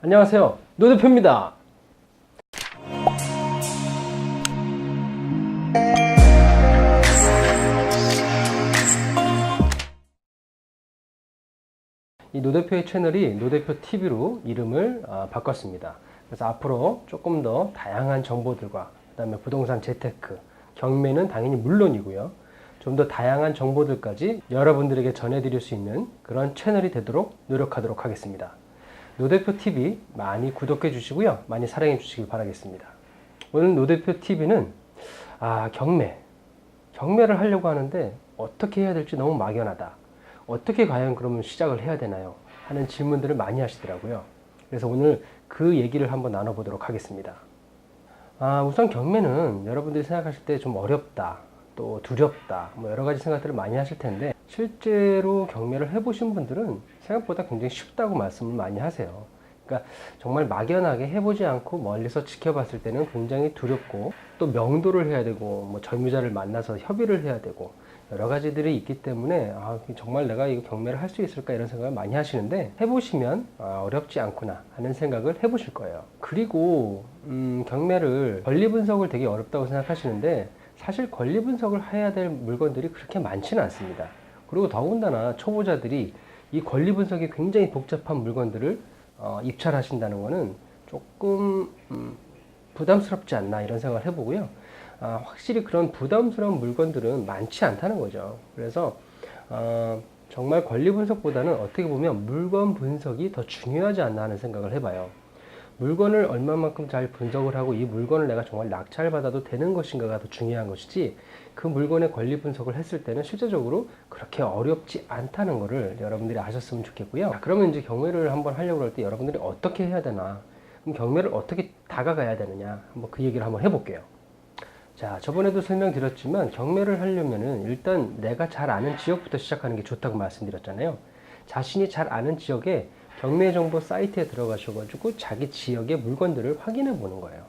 안녕하세요, 노 대표입니다. 이 노 대표의 채널이 노 대표 TV로 이름을 바꿨습니다. 그래서 앞으로 조금 더 다양한 정보들과 그다음에 부동산 재테크, 경매는 당연히 물론이고요. 좀 더 다양한 정보들까지 여러분들에게 전해드릴 수 있는 그런 채널이 되도록 노력하도록 하겠습니다. 노 대표 TV 많이 구독해 주시고요. 많이 사랑해 주시길 바라겠습니다. 오늘 노 대표 TV는 경매를 하려고 하는데 어떻게 해야 될지 너무 막연하다. 어떻게 과연 그러면 시작을 해야 되나요? 하는 질문들을 많이 하시더라고요. 그래서 오늘 그 얘기를 한번 나눠보도록 하겠습니다. 우선 경매는 여러분들이 생각하실 때 좀 어렵다, 또 두렵다, 뭐 여러 가지 생각들을 많이 하실 텐데 실제로 경매를 해보신 분들은 생각보다 굉장히 쉽다고 말씀을 많이 하세요. 그러니까 정말 막연하게 해보지 않고 멀리서 지켜봤을 때는 굉장히 두렵고 또 명도를 해야 되고 뭐 절묘자를 만나서 협의를 해야 되고 여러 가지들이 있기 때문에 정말 내가 이거 경매를 할 수 있을까 이런 생각을 많이 하시는데 해보시면 어렵지 않구나 하는 생각을 해보실 거예요. 그리고 경매를 권리 분석을 되게 어렵다고 생각하시는데 사실 권리 분석을 해야 될 물건들이 그렇게 많지는 않습니다. 그리고 더군다나 초보자들이 이 권리 분석이 굉장히 복잡한 물건들을 입찰하신다는 것은 조금 부담스럽지 않나 이런 생각을 해보고요. 확실히 그런 부담스러운 물건들은 많지 않다는 거죠. 그래서 정말 권리 분석보다는 어떻게 보면 물건 분석이 더 중요하지 않나 하는 생각을 해봐요. 물건을 얼마만큼 잘 분석을 하고 이 물건을 내가 정말 낙찰받아도 되는 것인가가 더 중요한 것이지 그 물건의 권리 분석을 했을 때는 실제적으로 그렇게 어렵지 않다는 것을 여러분들이 아셨으면 좋겠고요. 그러면 이제 경매를 한번 하려고 할 때 여러분들이 어떻게 해야 되나, 그럼 경매를 어떻게 다가가야 되느냐, 한번 그 얘기를 한번 해볼게요. 자, 저번에도 설명드렸지만 경매를 하려면은 일단 내가 잘 아는 지역부터 시작하는 게 좋다고 말씀드렸잖아요. 자신이 잘 아는 지역에 경매 정보 사이트에 들어가셔가지고 자기 지역의 물건들을 확인해 보는 거예요.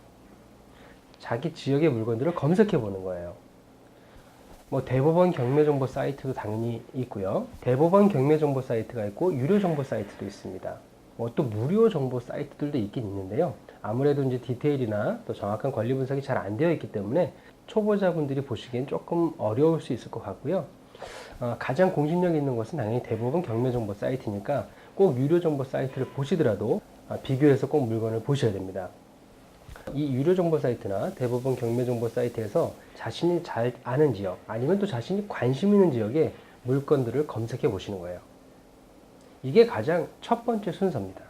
자기 지역의 물건들을 검색해 보는 거예요. 뭐 대법원 경매 정보 사이트도 당연히 있고요. 대법원 경매 정보 사이트가 있고 유료 정보 사이트도 있습니다. 뭐 또 무료 정보 사이트들도 있긴 있는데요. 아무래도 이제 디테일이나 또 정확한 권리 분석이 잘 안 되어 있기 때문에 초보자분들이 보시기엔 조금 어려울 수 있을 것 같고요. 가장 공신력 있는 것은 당연히 대법원 경매 정보 사이트니까 꼭 유료 정보 사이트를 보시더라도 비교해서 꼭 물건을 보셔야 됩니다. 이 유료 정보 사이트나 대법원 경매 정보 사이트에서 자신이 잘 아는 지역 아니면 또 자신이 관심 있는 지역의 물건들을 검색해 보시는 거예요. 이게 가장 첫 번째 순서입니다.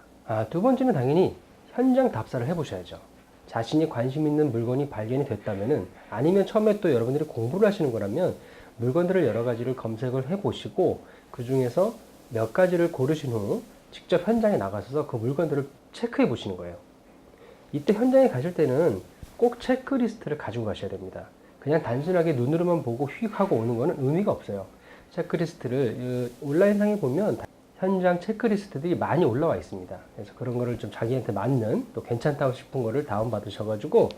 두 번째는 당연히 현장 답사를 해보셔야죠. 자신이 관심 있는 물건이 발견이 됐다면은 아니면 처음에 또 여러분들이 공부를 하시는 거라면 물건들을 여러 가지를 검색을 해보시고 그 중에서 몇 가지를 고르신 후 직접 현장에 나가셔서 그 물건들을 체크해 보시는 거예요. 이때 현장에 가실 때는 꼭 체크리스트를 가지고 가셔야 됩니다. 그냥 단순하게 눈으로만 보고 휙 하고 오는 거는 의미가 없어요. 체크리스트를 온라인상에 보면 현장 체크리스트들이 많이 올라와 있습니다. 그래서 그런 거를 좀 자기한테 맞는 또 괜찮다고 싶은 거를 다운받으셔가지고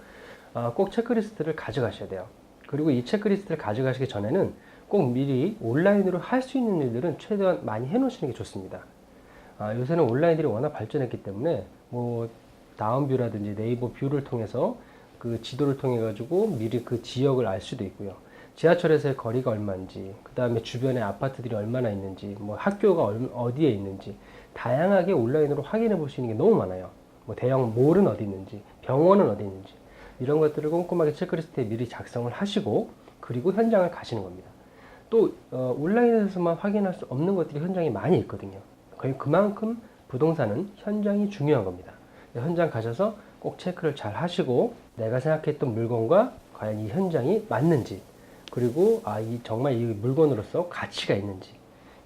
꼭 체크리스트를 가져가셔야 돼요. 그리고 이 체크리스트를 가져가시기 전에는 꼭 미리 온라인으로 할 수 있는 일들은 최대한 많이 해놓으시는 게 좋습니다. 요새는 온라인들이 워낙 발전했기 때문에 뭐 다운뷰라든지 네이버 뷰를 통해서 그 지도를 통해 가지고 미리 그 지역을 알 수도 있고요. 지하철에서의 거리가 얼마인지, 그 다음에 주변에 아파트들이 얼마나 있는지, 뭐 학교가 어디에 있는지 다양하게 온라인으로 확인해 볼 수 있는 게 너무 많아요. 뭐 대형 몰은 어디 있는지, 병원은 어디 있는지 이런 것들을 꼼꼼하게 체크리스트에 미리 작성을 하시고 그리고 현장을 가시는 겁니다. 또 온라인에서만 확인할 수 없는 것들이 현장에 많이 있거든요. 거의 그만큼 부동산은 현장이 중요한 겁니다. 현장 가셔서 꼭 체크를 잘 하시고 내가 생각했던 물건과 과연 이 현장이 맞는지, 그리고 정말 이 물건으로서 가치가 있는지,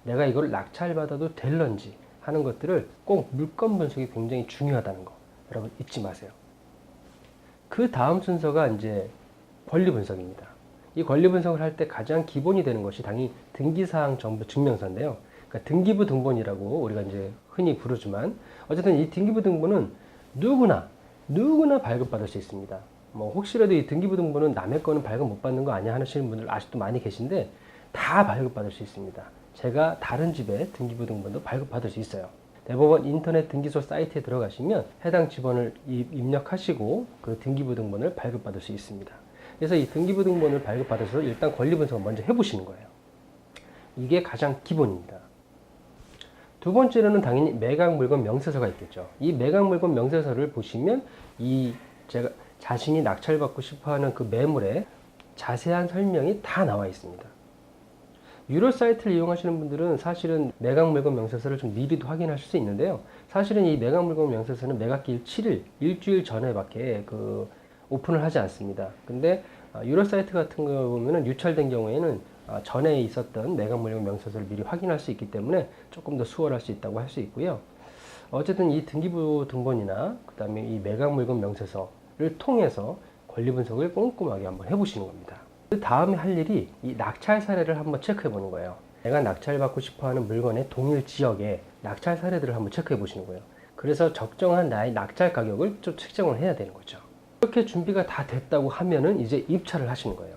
내가 이걸 낙찰받아도 될런지 하는 것들을 꼭 물건 분석이 굉장히 중요하다는 거 여러분 잊지 마세요. 그 다음 순서가 이제 권리 분석입니다. 이 권리 분석을 할 때 가장 기본이 되는 것이 당연히 등기사항 정보 증명서인데요. 그러니까 등기부 등본이라고 우리가 이제 흔히 부르지만 어쨌든 이 등기부 등본은 누구나 발급받을 수 있습니다. 뭐 혹시라도 이 등기부 등본은 남의 거는 발급 못 받는 거 아니야 하시는 분들 아직도 많이 계신데 다 발급받을 수 있습니다. 제가 다른 집에 등기부 등본도 발급받을 수 있어요. 대법원 인터넷 등기소 사이트에 들어가시면 해당 지번을 입력하시고 그 등기부 등본을 발급받을 수 있습니다. 그래서 이 등기부 등본을 발급받아서 일단 권리 분석을 먼저 해보시는 거예요. 이게 가장 기본입니다. 두 번째로는 당연히 매각 물건 명세서가 있겠죠. 이 매각 물건 명세서를 보시면 제가 자신이 낙찰받고 싶어하는 그 매물에 자세한 설명이 다 나와 있습니다. 유료 사이트를 이용하시는 분들은 사실은 매각 물건 명세서를 좀 미리도 확인하실 수 있는데요. 사실은 이 매각 물건 명세서는 매각기일 7일, 일주일 전에밖에 오픈을 하지 않습니다. 근데 유료 사이트 같은 거 보면은 유찰된 경우에는 전에 있었던 매각 물건 명세서를 미리 확인할 수 있기 때문에 조금 더 수월할 수 있다고 할 수 있고요. 어쨌든 이 등기부 등본이나 그 다음에 이 매각 물건 명세서를 통해서 권리 분석을 꼼꼼하게 한번 해보시는 겁니다. 그 다음에 할 일이 이 낙찰 사례를 한번 체크해 보는 거예요. 내가 낙찰받고 싶어하는 물건의 동일 지역에 낙찰 사례들을 한번 체크해 보시는 거예요. 그래서 적정한 나의 낙찰 가격을 좀 측정을 해야 되는 거죠. 이렇게 준비가 다 됐다고 하면은 이제 입찰을 하시는 거예요.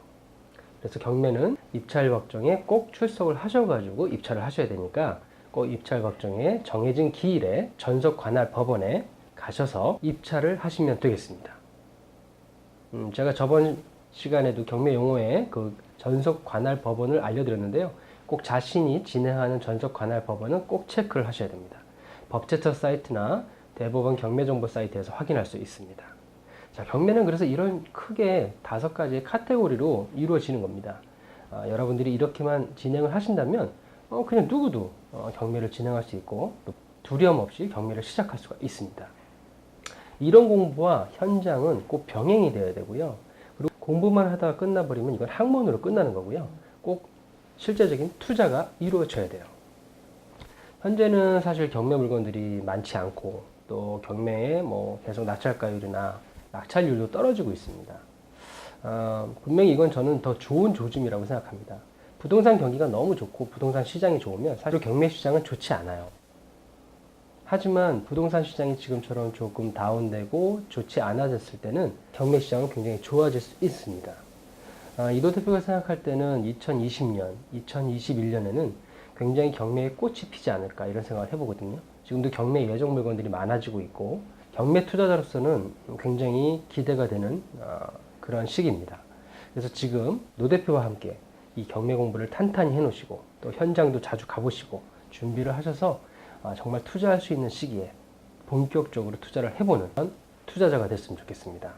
그래서 경매는 입찰 확정에 꼭 출석을 하셔가지고 입찰을 하셔야 되니까 꼭 입찰 확정에 정해진 기일에 전속 관할 법원에 가셔서 입찰을 하시면 되겠습니다. 제가 저번 시간에도 경매 용어의 그 전속 관할 법원을 알려드렸는데요. 꼭 자신이 진행하는 전속 관할 법원은 꼭 체크를 하셔야 됩니다. 법제처 사이트나 대법원 경매정보 사이트에서 확인할 수 있습니다. 자, 경매는 그래서 이런 크게 5가지의 카테고리로 이루어지는 겁니다. 여러분들이 이렇게만 진행을 하신다면 그냥 누구도 경매를 진행할 수 있고 두려움 없이 경매를 시작할 수가 있습니다. 이런 공부와 현장은 꼭 병행이 되어야 되고요. 그리고 공부만 하다가 끝나버리면 이건 학문으로 끝나는 거고요. 꼭 실제적인 투자가 이루어져야 돼요. 현재는 사실 경매 물건들이 많지 않고 또 경매에 계속 낙찰가율이나 낙찰률도 떨어지고 있습니다. 분명히 이건 저는 더 좋은 조짐이라고 생각합니다. 부동산 경기가 너무 좋고 부동산 시장이 좋으면 사실 경매 시장은 좋지 않아요. 하지만 부동산 시장이 지금처럼 조금 다운되고 좋지 않아졌을 때는 경매 시장은 굉장히 좋아질 수 있습니다. 이도 대표가 생각할 때는 2020년, 2021년에는 굉장히 경매에 꽃이 피지 않을까 이런 생각을 해보거든요. 지금도 경매 예정 물건들이 많아지고 있고 경매 투자자로서는 굉장히 기대가 되는 그런 시기입니다. 그래서 지금 노 대표와 함께 이 경매 공부를 탄탄히 해놓으시고 또 현장도 자주 가보시고 준비를 하셔서 정말 투자할 수 있는 시기에 본격적으로 투자를 해보는 투자자가 됐으면 좋겠습니다.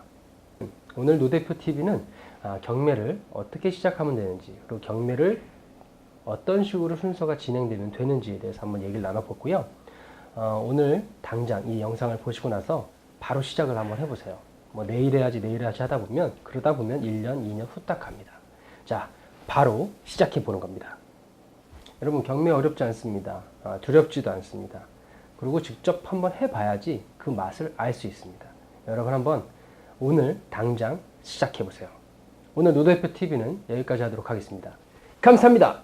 오늘 노대표 TV는 경매를 어떻게 시작하면 되는지 그리고 경매를 어떤 식으로 순서가 진행되면 되는지에 대해서 한번 얘기를 나눠봤고요. 오늘 당장 이 영상을 보시고 나서 바로 시작을 한번 해보세요. 내일 해야지 하다 보면 그러다 보면 1년, 2년 후딱 갑니다. 자, 바로 시작해 보는 겁니다. 여러분 경매 어렵지 않습니다. 두렵지도 않습니다. 그리고 직접 한번 해봐야지 그 맛을 알 수 있습니다. 여러분 한번 오늘 당장 시작해 보세요. 오늘 노대표 TV는 여기까지 하도록 하겠습니다. 감사합니다.